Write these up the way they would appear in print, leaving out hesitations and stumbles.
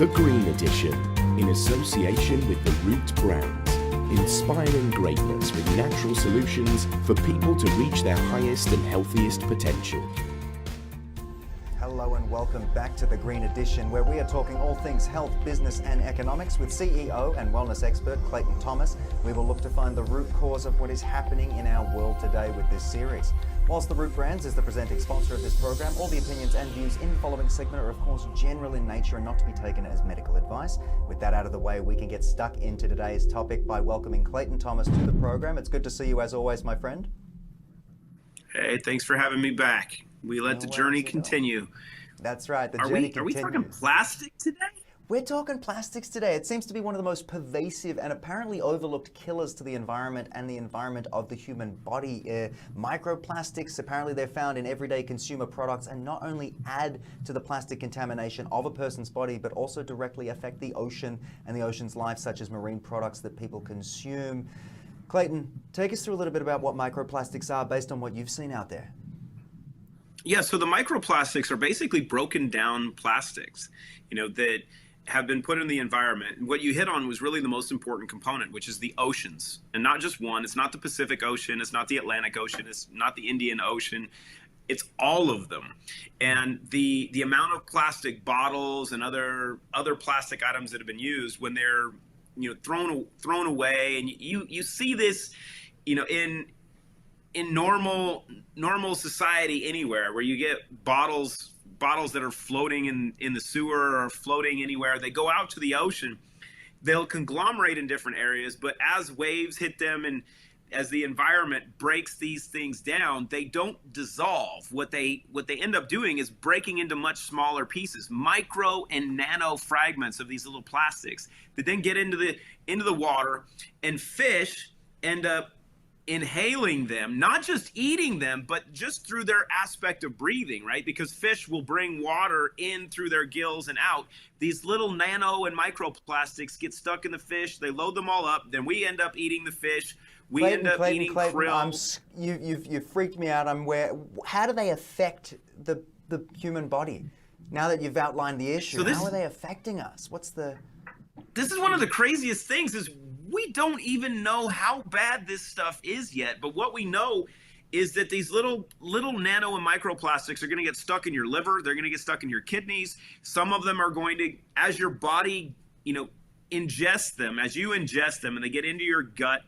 The Green Edition, in association with Therootbrands, inspiring greatness with natural solutions for people to reach their highest and healthiest potential. Hello and welcome back to The Green Edition, where we are talking all things health, business and economics with CEO and wellness expert Clayton Thomas. We will look to find the root cause of what is happening in our world today with this series. Whilst Therootbrands is the presenting sponsor of this program, all the opinions and views in the following segment are of course general in nature and not to be taken as medical advice. With that out of the way, we can get stuck into today's topic by welcoming Clayton Thomas to the program. It's good to see you as always, my friend. Hey, thanks for having me back. We let the journey continue. That's right, the journey continues. Are we talking plastic today? We're talking plastics today. It seems to be one of the most pervasive and apparently overlooked killers to the environment and the environment of the human body. Microplastics, apparently they're found in everyday consumer products and not only add to the plastic contamination of a person's body, but also directly affect the ocean and the ocean's life, such as marine products that people consume. Clayton, take us through a little bit about what microplastics are based on what you've seen out there. Yeah, so the microplastics are basically broken down plastics, that have been put in the environment. And what you hit on was really the most important component, which is the oceans. And not just one. It's not the Pacific Ocean. It's not the Atlantic Ocean. It's not the Indian Ocean. It's all of them. And the amount of plastic bottles and other plastic items that have been used when they're thrown away, and you see this in normal society anywhere, where you get bottles that are floating in the sewer or floating anywhere. They go out to the ocean, they'll conglomerate in different areas, but as waves hit them and as the environment breaks these things down, they don't dissolve. What they end up doing is breaking into much smaller pieces, micro and nano fragments of these little plastics that then get into the water, and fish end up inhaling them, not just eating them, but just through their aspect of breathing, right? Because fish will bring water in through their gills and out. These little nano and microplastics get stuck in the fish. They load them all up. Then we end up eating the fish. We end up eating krill. You've freaked me out. How do they affect the human body? Now that you've outlined the issue, how are they affecting us? This is one of the craziest things is we don't even know how bad this stuff is yet. But what we know is that these little nano and microplastics are going to get stuck in your liver. They're going to get stuck in your kidneys. Some of them are going to, as your body, ingest them, as you ingest them and they get into your gut,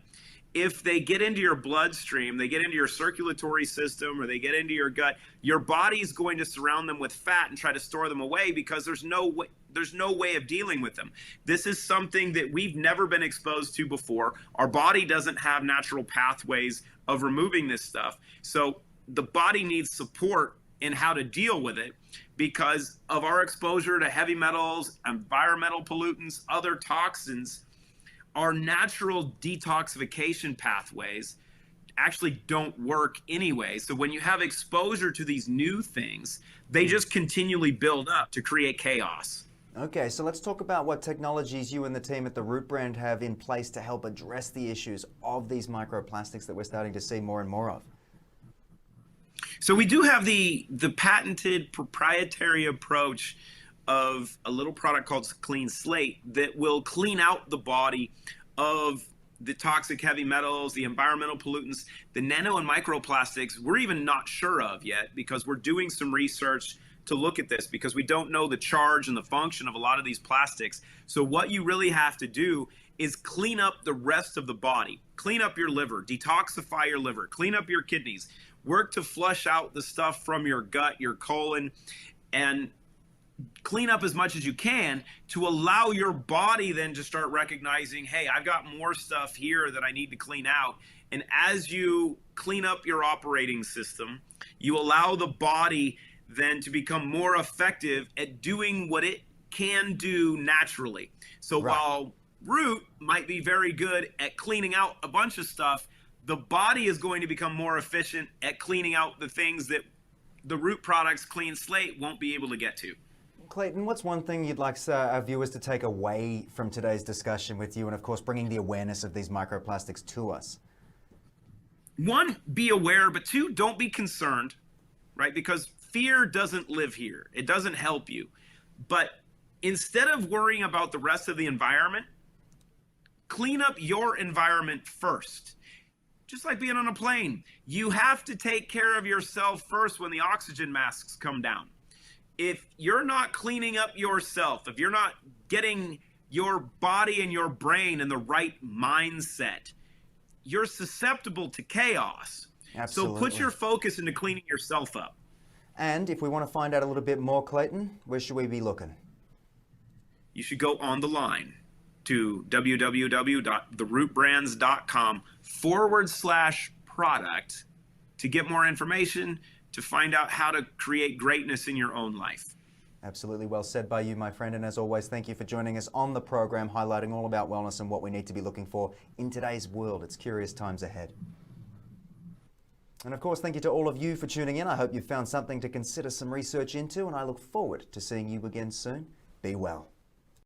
if they get into your bloodstream, they get into your circulatory system, or they get into your gut, your body's going to surround them with fat and try to store them away because there's no way of dealing with them. This is something that we've never been exposed to before. Our body doesn't have natural pathways of removing this stuff. So the body needs support in how to deal with it because of our exposure to heavy metals, environmental pollutants, other toxins. Our natural detoxification pathways actually don't work anyway. So when you have exposure to these new things, they just continually build up to create chaos. Okay, so let's talk about what technologies you and the team at Therootbrand have in place to help address the issues of these microplastics that we're starting to see more and more of. So we do have the patented proprietary approach of a little product called Clean Slate that will clean out the body of the toxic heavy metals, the environmental pollutants, the nano and microplastics we're even not sure of yet because we're doing some research to look at this because we don't know the charge and the function of a lot of these plastics. So what you really have to do is clean up the rest of the body, clean up your liver, detoxify your liver, clean up your kidneys, work to flush out the stuff from your gut, your colon, and clean up as much as you can to allow your body then to start recognizing, hey, I've got more stuff here that I need to clean out. And as you clean up your operating system, you allow the body then to become more effective at doing what it can do naturally. So while Root might be very good at cleaning out a bunch of stuff, the body is going to become more efficient at cleaning out the things that the Root products Clean Slate won't be able to get to. Clayton, what's one thing you'd like our viewers to take away from today's discussion with you and, of course, bringing the awareness of these microplastics to us? One, be aware, but two, don't be concerned, right? Because fear doesn't live here. It doesn't help you. But instead of worrying about the rest of the environment, clean up your environment first. Just like being on a plane, you have to take care of yourself first when the oxygen masks come down. If you're not cleaning up yourself, if you're not getting your body and your brain in the right mindset, you're susceptible to chaos. Absolutely. So put your focus into cleaning yourself up. And if we want to find out a little bit more, Clayton, where should we be looking? You should go on the line to www.therootbrands.com/product to get more information, to find out how to create greatness in your own life. Absolutely well said by you, my friend. And as always, thank you for joining us on the program, highlighting all about wellness and what we need to be looking for in today's world. It's curious times ahead. And of course, thank you to all of you for tuning in. I hope you found something to consider some research into, and I look forward to seeing you again soon. Be well.